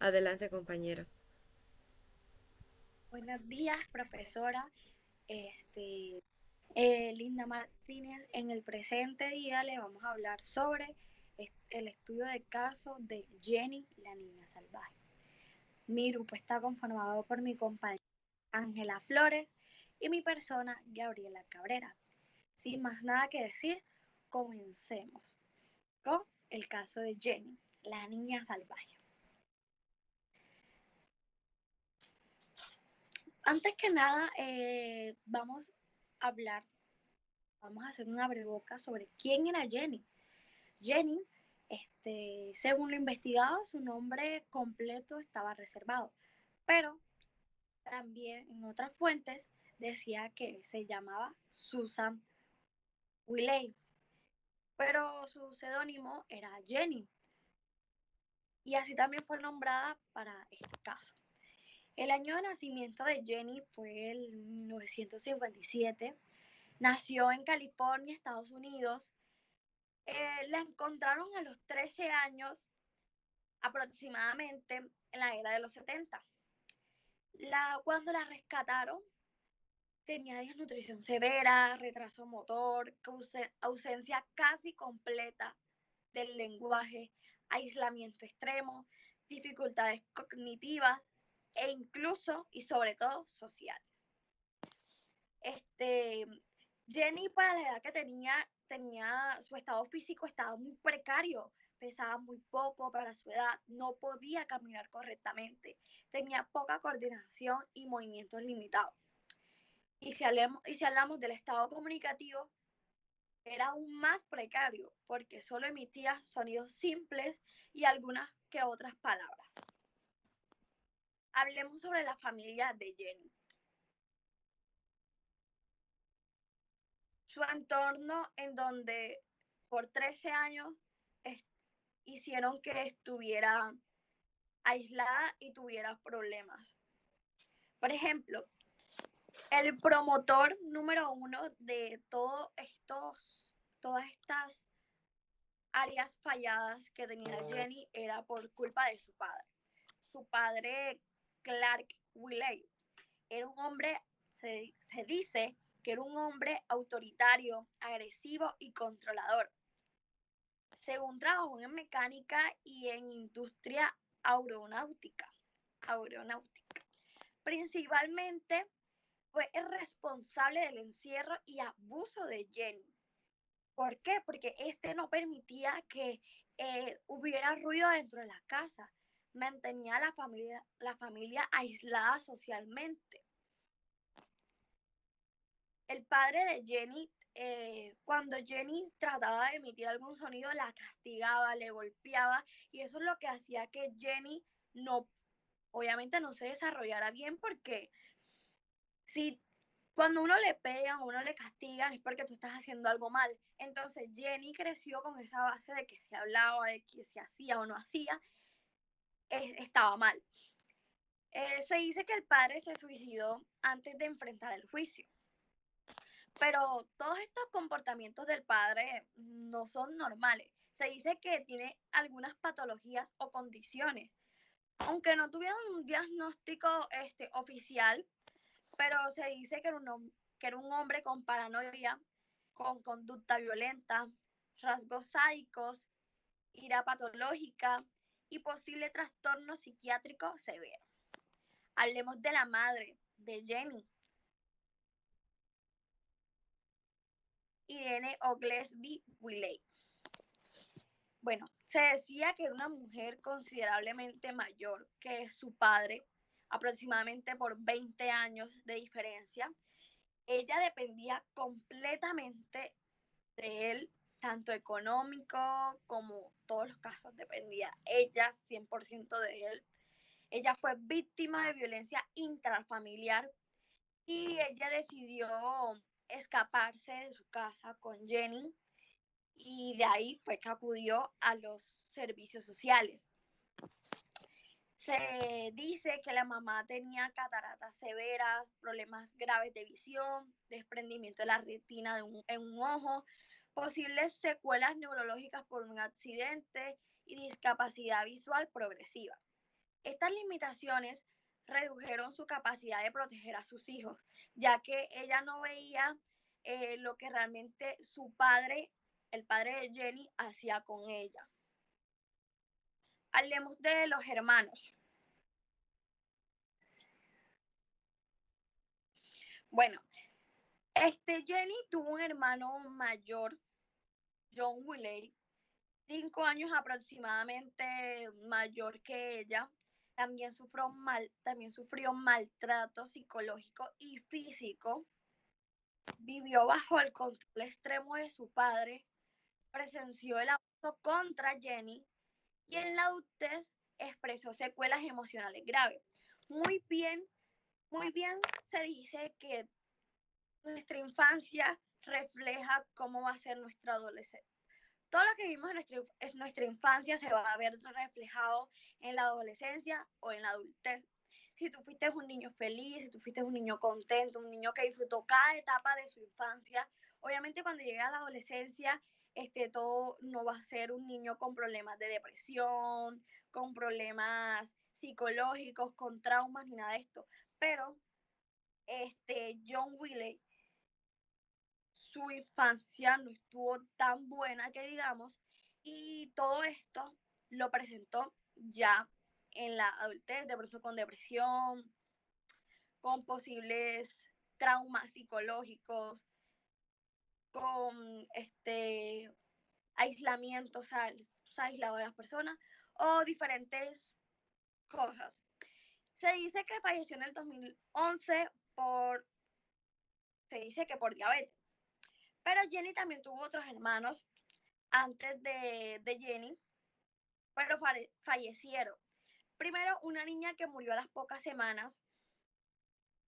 Adelante, compañera. Buenos días, profesora. Este, Linda Martínez, en el presente día le vamos a hablar sobre el estudio de caso de Jenny, la niña salvaje. Mi grupo está conformado por mi compañera Ángela Flores y mi persona Gabriela Cabrera. Sin más nada que decir, comencemos con el caso de Jenny, la niña salvaje. Antes que nada, hablar vamos a hacer una breboca sobre quién era Jenny. Jenny, según lo investigado, su nombre completo estaba reservado, pero también en otras fuentes decía que se llamaba Susan Willey, pero su seudónimo era Jenny, y así también fue nombrada para este caso. El año de nacimiento de Jenny fue el 1957. Nació en California, Estados Unidos. La encontraron a los 13 años aproximadamente en la era de los 70. Cuando la rescataron, tenía desnutrición severa, retraso motor, ausencia casi completa del lenguaje, aislamiento extremo, dificultades cognitivas e incluso y sobre todo sociales. Este, Jenny, para la edad que tenía su estado físico estaba muy precario, pesaba muy poco para su edad, no podía caminar correctamente, tenía poca coordinación y movimientos limitados. Y si hablamos del estado comunicativo, era aún más precario porque solo emitía sonidos simples y algunas que otras palabras. Hablemos sobre la familia de Jenny. Su entorno en donde por 13 años hicieron que estuviera aislada y tuviera problemas. Por ejemplo, el promotor número uno de todas estas áreas falladas que tenía Jenny era por culpa de su padre. Su padre, Clark Willey, era un hombre, se dice que era un hombre autoritario, agresivo y controlador. Según trabajó en mecánica y en industria aeronáutica. aeronáutica. Principalmente fue el responsable del encierro y abuso de Jenny. ¿Por qué? Porque no permitía que hubiera ruido dentro de la casa, mantenía a la familia aislada socialmente. El padre de Jenny, cuando Jenny trataba de emitir algún sonido, la castigaba, le golpeaba, y eso es lo que hacía que Jenny no, obviamente no se desarrollara bien, porque si cuando uno le pegan o uno le castigan es porque tú estás haciendo algo mal. Entonces Jenny creció con esa base de que se hablaba, de que se hacía o no hacía, estaba mal. Se dice que el padre se suicidó antes de enfrentar el juicio. Pero todos estos comportamientos del padre no son normales. Se dice que tiene algunas patologías o condiciones, aunque no tuvieron un diagnóstico oficial, pero se dice que era un hombre con paranoia, con conducta violenta, rasgos sádicos, ira patológica y posible trastorno psiquiátrico severo. Hablemos de la madre de Jenny, Irene Oglesby Willey. Bueno, se decía que era una mujer considerablemente mayor que su padre, aproximadamente por 20 años de diferencia. Ella dependía completamente de él, tanto económico como todos los casos dependía ella 100% de él. Ella fue víctima de violencia intrafamiliar y ella decidió escaparse de su casa con Jenny, y de ahí fue que acudió a los servicios sociales. Se dice que la mamá tenía cataratas severas, problemas graves de visión, desprendimiento de la retina en un ojo, posibles secuelas neurológicas por un accidente y discapacidad visual progresiva. Estas limitaciones redujeron su capacidad de proteger a sus hijos, ya que ella no veía lo que realmente su padre, el padre de Jenny, hacía con ella. Hablemos de los hermanos. Bueno, Jenny tuvo un hermano mayor, John Willey, 5 años aproximadamente mayor que ella. También sufrió maltrato psicológico y físico. Vivió bajo el control extremo de su padre. Presenció el abuso contra Jenny y en la adultez expresó secuelas emocionales graves. Muy bien, muy bien se dice que nuestra infancia refleja cómo va a ser nuestra adolescencia. Todo lo que vimos en nuestra infancia se va a ver reflejado en la adolescencia o en la adultez. Si tú fuiste un niño feliz, si tú fuiste un niño contento, un niño que disfrutó cada etapa de su infancia, obviamente cuando llega a la adolescencia, todo no va a ser un niño con problemas de depresión, con problemas psicológicos, con traumas ni nada de esto. Pero John Willey, su infancia no estuvo tan buena que digamos, y todo esto lo presentó ya en la adultez, de pronto con depresión, con posibles traumas psicológicos, con aislamiento, o sea, se ha aislado de las personas, o diferentes cosas. Se dice que falleció en el 2011 se dice que por diabetes. Pero Jenny también tuvo otros hermanos antes de Jenny, pero fallecieron. Primero, una niña que murió a las pocas semanas,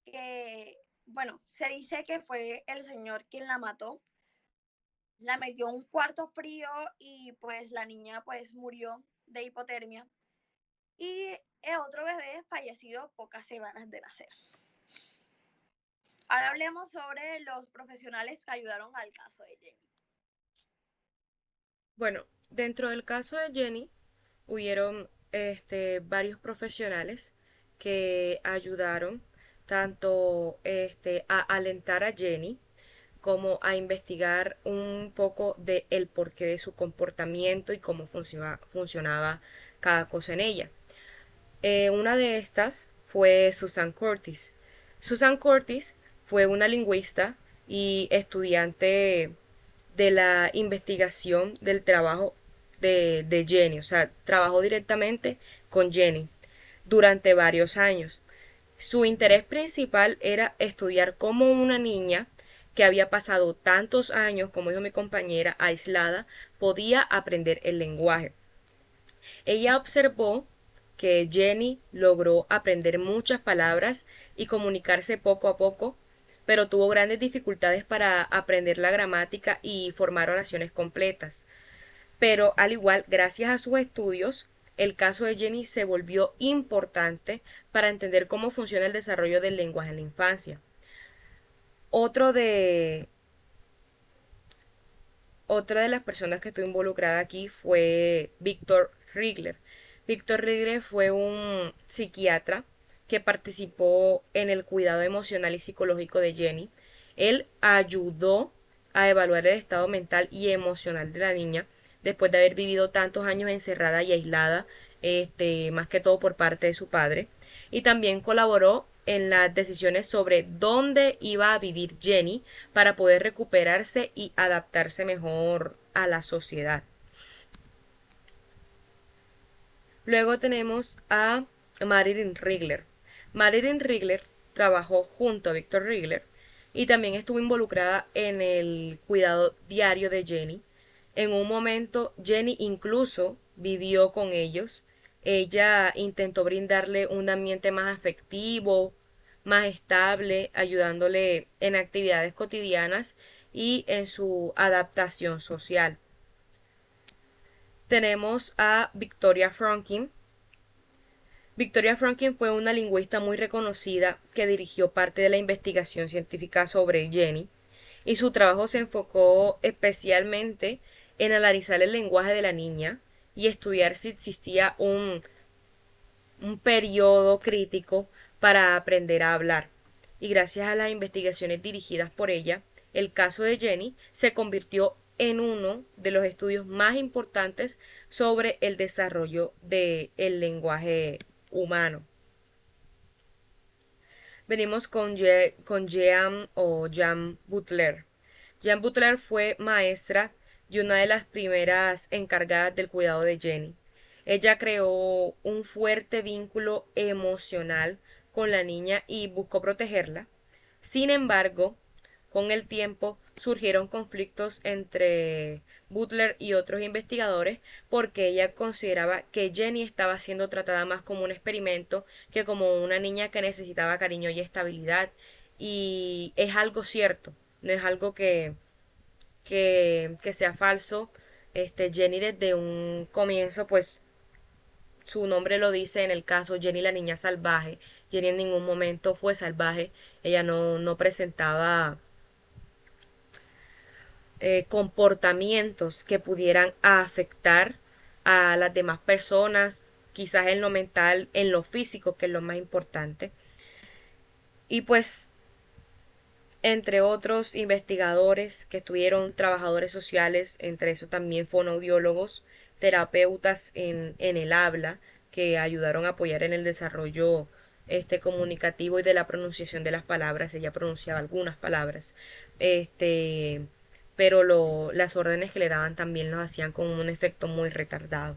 que, bueno, se dice que fue el señor quien la mató. La metió en un cuarto frío y pues la niña pues murió de hipotermia. Y el otro bebé fallecido pocas semanas de nacer. Ahora hablemos sobre los profesionales que ayudaron al caso de Jenny. Bueno, dentro del caso de Jenny, hubieron varios profesionales que ayudaron tanto a alentar a Jenny como a investigar un poco de el porqué de su comportamiento y cómo funcionaba cada cosa en ella. Una de estas fue Susan Curtis. Susan Curtis fue una lingüista y estudiante de la investigación del trabajo de Jenny, o sea, trabajó directamente con Jenny durante varios años. Su interés principal era estudiar cómo una niña que había pasado tantos años, como dijo mi compañera, aislada, podía aprender el lenguaje. Ella observó que Jenny logró aprender muchas palabras y comunicarse poco a poco, pero tuvo grandes dificultades para aprender la gramática y formar oraciones completas. Pero al igual, gracias a sus estudios, el caso de Jenny se volvió importante para entender cómo funciona el desarrollo del lenguaje en la infancia. Otro de, Otra de las personas que estuvo involucrada aquí fue Víctor Rigler. Víctor Rigler fue un psiquiatra que participó en el cuidado emocional y psicológico de Jenny. Él ayudó a evaluar el estado mental y emocional de la niña después de haber vivido tantos años encerrada y aislada, más que todo por parte de su padre. Y también colaboró en las decisiones sobre dónde iba a vivir Jenny para poder recuperarse y adaptarse mejor a la sociedad. Luego tenemos a Marilyn Rigler. Marilyn Rigler trabajó junto a Víctor Rigler y también estuvo involucrada en el cuidado diario de Jenny. En un momento Jenny incluso vivió con ellos. Ella intentó brindarle un ambiente más afectivo, más estable, ayudándole en actividades cotidianas y en su adaptación social. Tenemos a Victoria Franklin. Victoria Franklin fue una lingüista muy reconocida que dirigió parte de la investigación científica sobre Jenny y su trabajo se enfocó especialmente en analizar el lenguaje de la niña y estudiar si existía un periodo crítico para aprender a hablar. Y gracias a las investigaciones dirigidas por ella, el caso de Jenny se convirtió en uno de los estudios más importantes sobre el desarrollo del lenguaje humano. Venimos con Jean Butler. Jean Butler fue maestra y una de las primeras encargadas del cuidado de Jenny. Ella creó un fuerte vínculo emocional con la niña y buscó protegerla. Sin embargo, con el tiempo surgieron conflictos entre Butler y otros investigadores porque ella consideraba que Jenny estaba siendo tratada más como un experimento que como una niña que necesitaba cariño y estabilidad. Y es algo cierto, no es algo que sea falso. Jenny desde un comienzo, pues su nombre lo dice en el caso Jenny la niña salvaje. Jenny en ningún momento fue salvaje. Ella no presentaba comportamientos que pudieran afectar a las demás personas, quizás en lo mental, en lo físico, que es lo más importante. Y pues, entre otros investigadores que estuvieron, trabajadores sociales, entre eso también fonoaudiólogos, terapeutas en el habla, que ayudaron a apoyar en el desarrollo comunicativo y de la pronunciación de las palabras. Ella pronunciaba algunas palabras. Este, pero las órdenes que le daban también los hacían con un efecto muy retardado.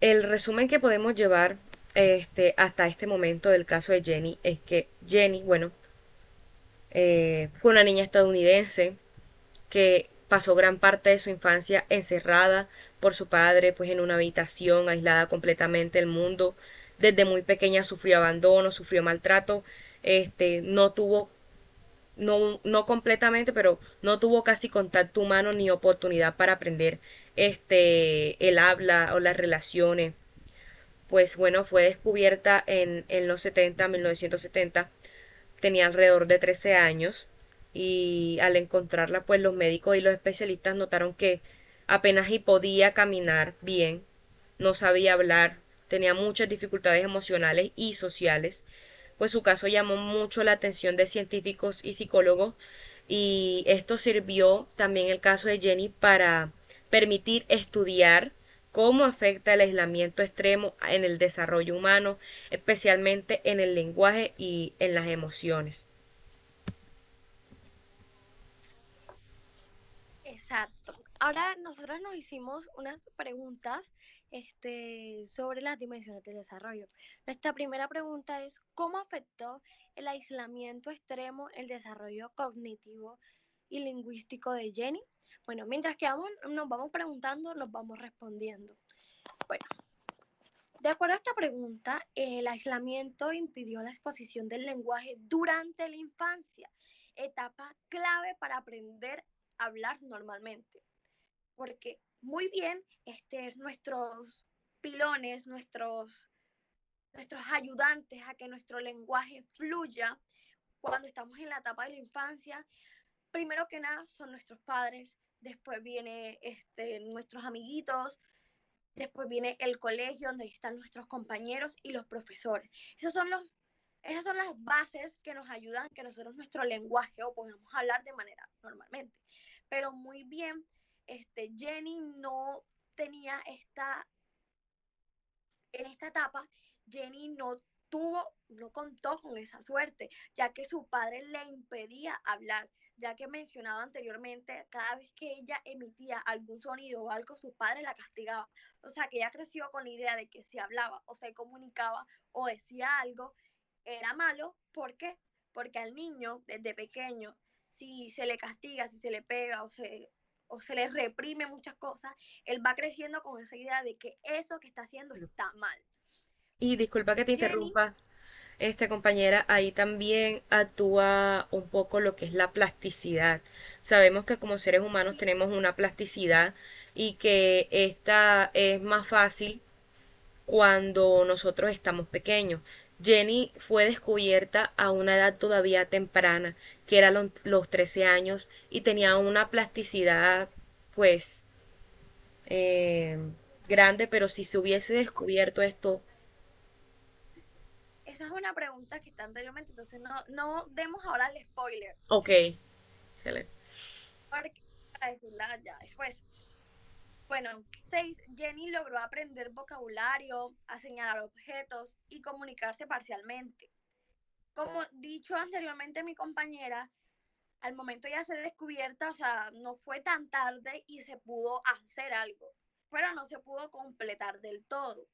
El resumen que podemos llevar hasta este momento del caso de Jenny es que Jenny, bueno, fue una niña estadounidense que pasó gran parte de su infancia encerrada por su padre, pues en una habitación, aislada completamente del mundo. Desde muy pequeña sufrió abandono, sufrió maltrato, no tuvo, no completamente, pero no tuvo casi contacto humano ni oportunidad para aprender el habla o las relaciones. Pues bueno, fue descubierta en los 70, 1970, tenía alrededor de 13 años y al encontrarla pues los médicos y los especialistas notaron que apenas y podía caminar bien, no sabía hablar, tenía muchas dificultades emocionales y sociales, pues su caso llamó mucho la atención de científicos y psicólogos y esto sirvió también el caso de Jenny para permitir estudiar cómo afecta el aislamiento extremo en el desarrollo humano, especialmente en el lenguaje y en las emociones. Exacto. Ahora nosotros nos hicimos unas preguntas sobre las dimensiones del desarrollo. Nuestra primera pregunta es, ¿cómo afectó el aislamiento extremo el desarrollo cognitivo y lingüístico de Jenny? Bueno, mientras que nos vamos preguntando, nos vamos respondiendo. Bueno, de acuerdo a esta pregunta, el aislamiento impidió la exposición del lenguaje durante la infancia, etapa clave para aprender a hablar normalmente. Porque muy bien, nuestros pilones, nuestros ayudantes a que nuestro lenguaje fluya cuando estamos en la etapa de la infancia, primero que nada son nuestros padres, después viene nuestros amiguitos, después viene el colegio donde están nuestros compañeros y los profesores. Esas son las bases que nos ayudan a que nosotros nuestro lenguaje o podamos hablar de manera normalmente. Pero muy bien, Jenny no tenía en esta etapa, Jenny no contó con esa suerte, ya que su padre le impedía hablar, ya que mencionaba anteriormente, cada vez que ella emitía algún sonido o algo, su padre la castigaba. O sea, que ella creció con la idea de que si hablaba o se comunicaba o decía algo, era malo. ¿Por qué? Porque al niño, desde pequeño, si se le castiga, si se le pega o se le reprime muchas cosas, él va creciendo con esa idea de que eso que está haciendo está mal. Y disculpa que te Jenny, interrumpa, compañera, ahí también actúa un poco lo que es la plasticidad. Sabemos que como seres humanos sí, tenemos una plasticidad y que esta es más fácil cuando nosotros estamos pequeños. Jenny fue descubierta a una edad todavía temprana, que era los 13 años, y tenía una plasticidad, pues, eh, grande, pero si se hubiese descubierto esto, Esa es una pregunta que está anteriormente, entonces no demos ahora el spoiler, ok, excelente. porque para decirla ya después. Bueno, 6. Jenny logró aprender vocabulario, a señalar objetos y comunicarse parcialmente. Como dicho anteriormente mi compañera, al momento ya ser descubierta, o sea, no fue tan tarde y se pudo hacer algo, pero no se pudo completar del todo,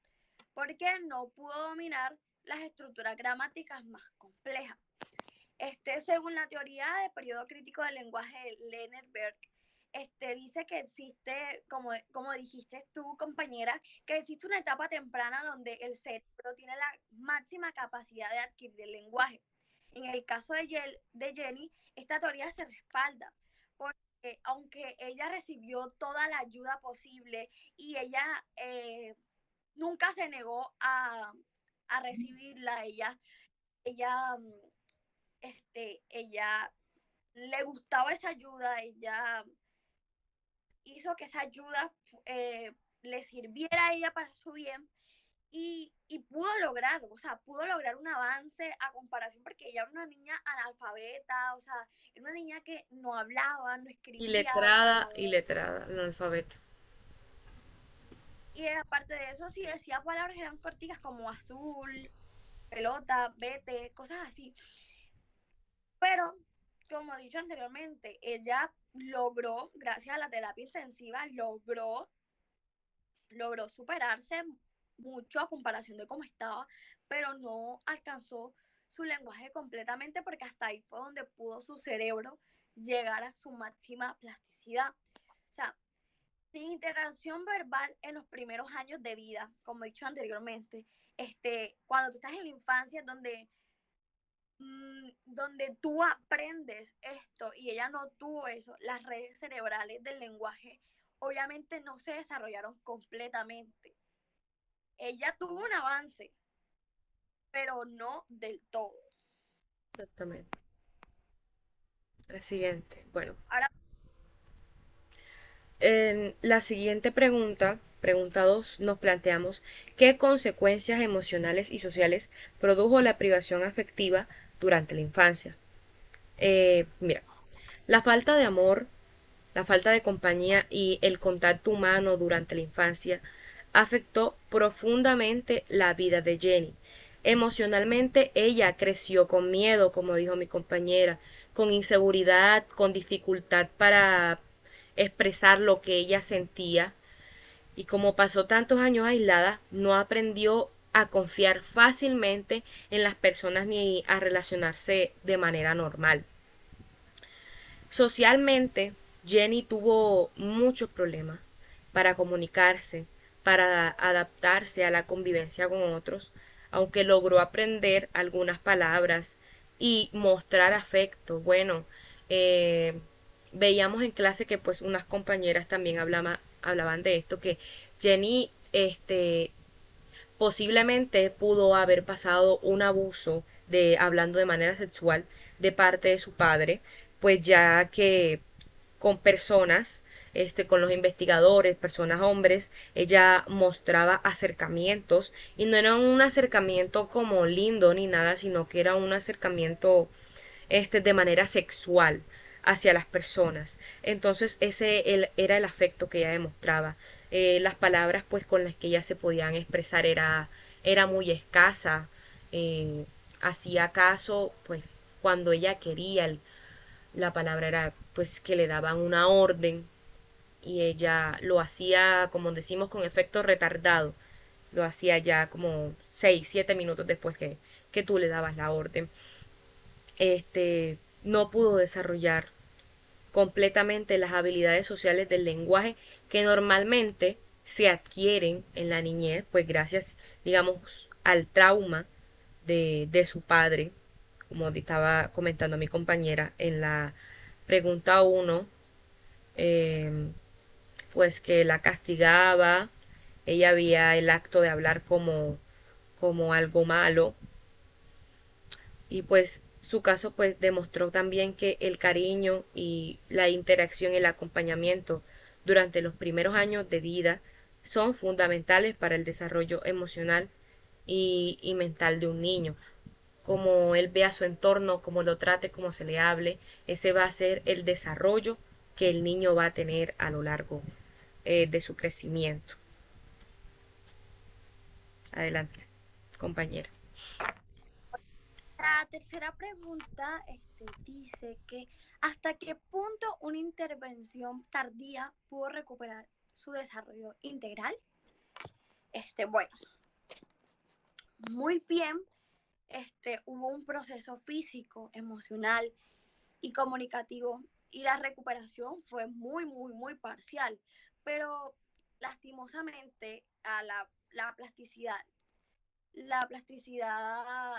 porque no pudo dominar las estructuras gramáticas más complejas. Según la teoría de periodo crítico del lenguaje de Lennerberg, dice que existe, como dijiste tú, compañera, que existe una etapa temprana donde el cerebro tiene la máxima capacidad de adquirir el lenguaje. En el caso de Jenny, esta teoría se respalda, porque aunque ella recibió toda la ayuda posible y ella nunca se negó a recibirla, ella ella le gustaba esa ayuda, ella hizo que esa ayuda le sirviera a ella para su bien y pudo lograr, o sea, pudo lograr un avance a comparación porque ella era una niña analfabeta, o sea, era una niña que no hablaba, no escribía, o sea, Y letrada, analfabeto. y aparte de eso, si decía palabras eran corticas como azul, pelota, vete, cosas así. Pero, como he dicho anteriormente, ella logró, gracias a la terapia intensiva, logró superarse mucho a comparación de cómo estaba, pero no alcanzó su lenguaje completamente porque hasta ahí fue donde pudo su cerebro llegar a su máxima plasticidad. O sea, sin integración verbal en los primeros años de vida, como he dicho anteriormente, cuando tú estás en la infancia, donde tú aprendes esto y ella no tuvo eso, las redes cerebrales del lenguaje obviamente no se desarrollaron completamente. Ella tuvo un avance, pero no del todo. Exactamente. La siguiente. Bueno, Ahora, en la siguiente pregunta, pregunta 2, nos planteamos qué consecuencias emocionales y sociales produjo la privación afectiva durante la infancia. Mira, la falta de amor, la falta de compañía y el contacto humano durante la infancia afectó profundamente la vida de Jenny. Emocionalmente ella creció con miedo, como dijo mi compañera, con inseguridad, con dificultad para expresar lo que ella sentía y como pasó tantos años aislada, no aprendió a confiar fácilmente en las personas ni a relacionarse de manera normal. Socialmente, Jenny tuvo muchos problemas para comunicarse, para adaptarse a la convivencia con otros, aunque logró aprender algunas palabras y mostrar afecto. Bueno, eh, veíamos en clase que pues unas compañeras también hablaban de esto, que Jenny posiblemente pudo haber pasado un abuso de hablando de manera sexual de parte de su padre, pues ya que con personas, con los investigadores, personas hombres, ella mostraba acercamientos y no era un acercamiento como lindo ni nada, sino que era un acercamiento de manera sexual hacia las personas. Entonces era el afecto que ella demostraba. Las palabras pues con las que ella se podían expresar era muy escasa. Eh, Hacía caso pues cuando ella quería. La palabra era pues que le daban una orden y ella lo hacía como decimos con efecto retardado. Lo hacía ya como 6, 7 minutos después que tú le dabas la orden. No pudo desarrollar completamente las habilidades sociales del lenguaje que normalmente se adquieren en la niñez, pues gracias, digamos, al trauma de su padre, como estaba comentando mi compañera en la pregunta 1, pues que la castigaba, ella veía el acto de hablar como algo malo, y pues su caso pues demostró también que el cariño y la interacción, el acompañamiento durante los primeros años de vida son fundamentales para el desarrollo emocional y mental de un niño. Como él vea su entorno, cómo lo trate, cómo se le hable, ese va a ser el desarrollo que el niño va a tener a lo largo de su crecimiento. Adelante, compañera. La tercera pregunta dice que ¿hasta qué punto una intervención tardía pudo recuperar su desarrollo integral? Bueno, muy bien, hubo un proceso físico, emocional y comunicativo y la recuperación fue muy, muy, muy parcial, pero lastimosamente a la plasticidad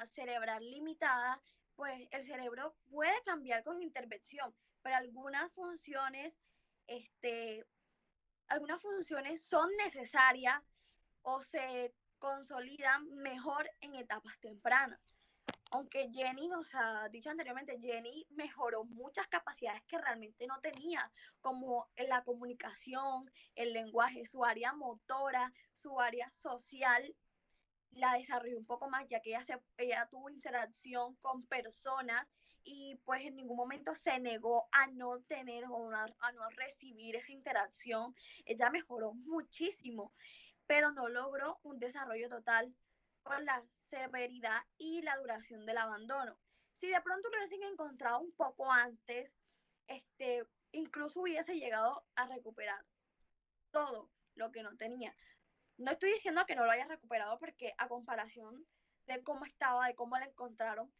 cerebral limitada, pues el cerebro puede cambiar con intervención, pero este, algunas funciones son necesarias o se consolidan mejor en etapas tempranas. Aunque Jenny, o sea, dicho anteriormente, Jenny mejoró muchas capacidades que realmente no tenía, como en la comunicación, el lenguaje, su área motora, su área social, la desarrolló un poco más, ya que ella tuvo interacción con personas y pues en ningún momento se negó a no tener o a no recibir esa interacción. Ella mejoró muchísimo, pero no logró un desarrollo total por la severidad y la duración del abandono. Si de pronto lo hubiesen encontrado un poco antes, incluso hubiese llegado a recuperar todo lo que no tenía. No estoy diciendo que no lo haya recuperado porque a comparación de cómo estaba, de cómo la encontraron,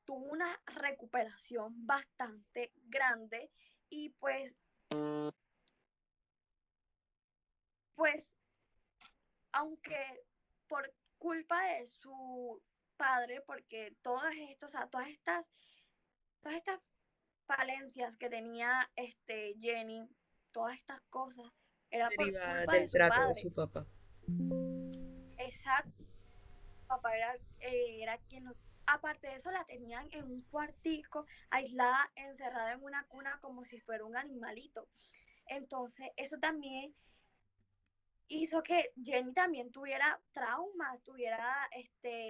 tuvo una recuperación bastante grande y pues aunque por culpa de su padre, porque o sea, todas estas falencias que tenía Jenny, todas estas cosas, era por Derivada culpa de del su trato de padre. su papá. Exacto, papá era quien aparte de eso la tenían en un cuartico, aislada, encerrada en una cuna como si fuera un animalito. Entonces, eso también hizo que Jenny también tuviera traumas, tuviera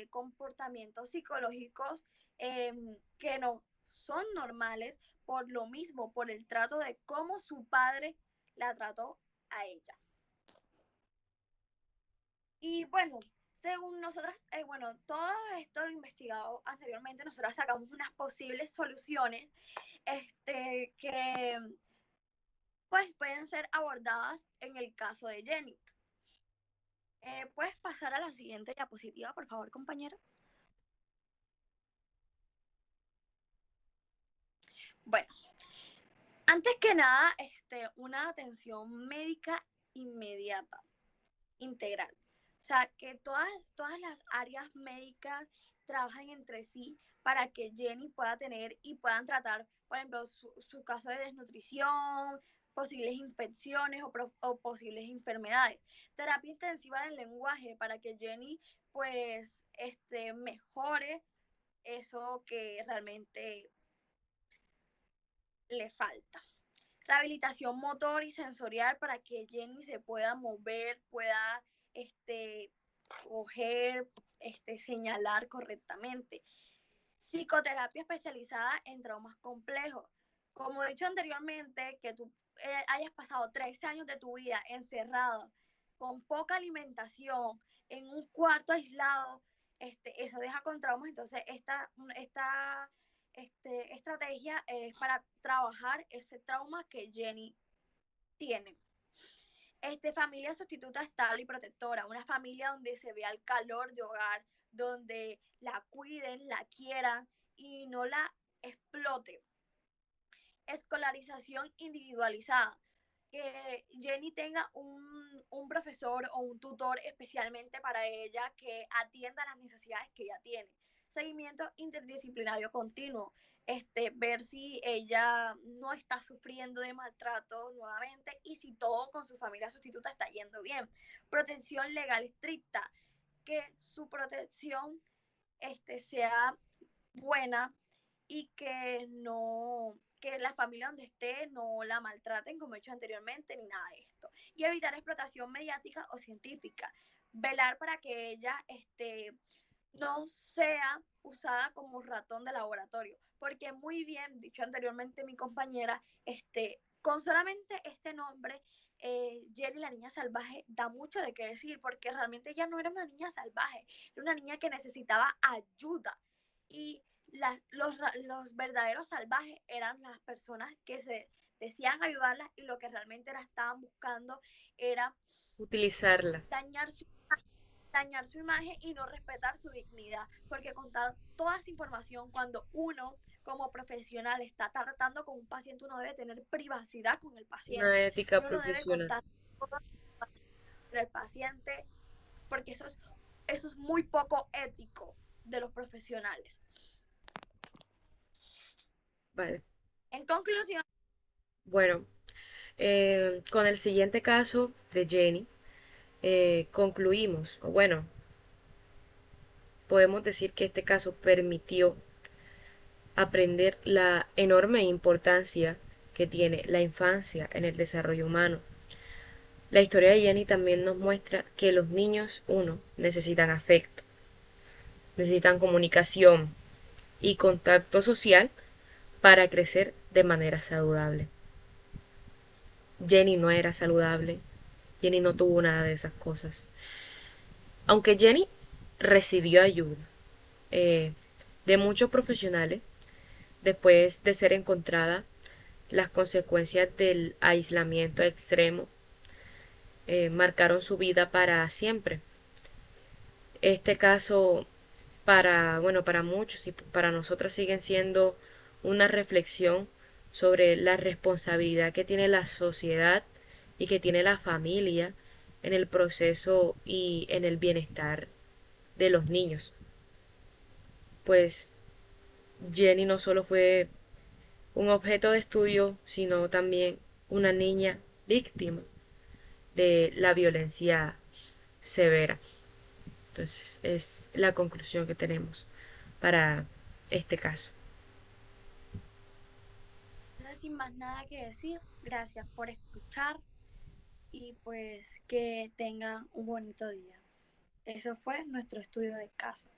comportamientos psicológicos que no son normales por lo mismo, por el trato de cómo su padre la trató a ella. Y bueno, según nosotras, bueno, todo esto lo investigado anteriormente, nosotras sacamos unas posibles soluciones que pues pueden ser abordadas en el caso de Jenny. ¿Puedes pasar a la siguiente diapositiva, por favor, compañero? Bueno, antes que nada, una atención médica inmediata, integral. O sea, que todas las áreas médicas trabajen entre sí para que Jenny pueda tener y puedan tratar, por ejemplo, su caso de desnutrición, posibles infecciones o posibles enfermedades. Terapia intensiva del lenguaje para que Jenny pues mejore eso que realmente le falta. Rehabilitación motor y sensorial para que Jenny se pueda mover, pueda coger, señalar correctamente. Psicoterapia especializada en traumas complejos. Como he dicho anteriormente, que tú hayas pasado 13 años de tu vida encerrado, con poca alimentación, en un cuarto aislado, eso deja con traumas. Entonces, estrategia es para trabajar ese trauma que Jenny tiene. Familia sustituta estable y protectora, una familia donde se vea el calor de hogar, donde la cuiden, la quieran y no la explote. Escolarización individualizada, que Jenny tenga un profesor o un tutor especialmente para ella que atienda las necesidades que ella tiene. Seguimiento interdisciplinario continuo, ver si ella no está sufriendo de maltrato nuevamente y si todo con su familia sustituta está yendo bien. Protección legal estricta, que su protección sea buena y que no, que la familia donde esté no la maltraten como he hecho anteriormente ni nada de esto. Y evitar explotación mediática o científica. Velar para que ella no sea usada como ratón de laboratorio, porque muy bien dicho anteriormente mi compañera, con solamente este nombre, Jenny la niña salvaje da mucho de qué decir, porque realmente ella no era una niña salvaje, era una niña que necesitaba ayuda y los verdaderos salvajes eran las personas que se decían ayudarlas y lo que realmente estaban buscando era Utilizarla. dañar su dañar su imagen y no respetar su dignidad, porque contar toda esa información cuando uno como profesional está tratando con un paciente, uno debe tener privacidad con el Una paciente, ética uno no debe profesional. contar todo el paciente, porque eso es muy poco ético de los profesionales. Vale. En conclusión, Bueno, con el siguiente caso de Jenny, concluimos, o bueno, podemos decir que este caso permitió aprender la enorme importancia que tiene la infancia en el desarrollo humano. La historia de Jenny también nos muestra que los niños, uno, necesitan afecto, necesitan comunicación y contacto social para crecer de manera saludable. Jenny no era saludable, Jenny no tuvo nada de esas cosas. Aunque Jenny recibió ayuda eh, de muchos profesionales después de ser encontrada, las consecuencias del aislamiento extremo marcaron su vida para siempre. Este caso bueno, para muchos y para nosotras siguen siendo una reflexión sobre la responsabilidad que tiene la sociedad y que tiene la familia en el proceso y en el bienestar de los niños. Pues Jenny no solo fue un objeto de estudio, sino también una niña víctima de la violencia severa. Entonces es la conclusión que tenemos para este caso. sin más nada que decir, gracias por escuchar y pues que tengan un bonito día. Eso fue nuestro estudio de caso.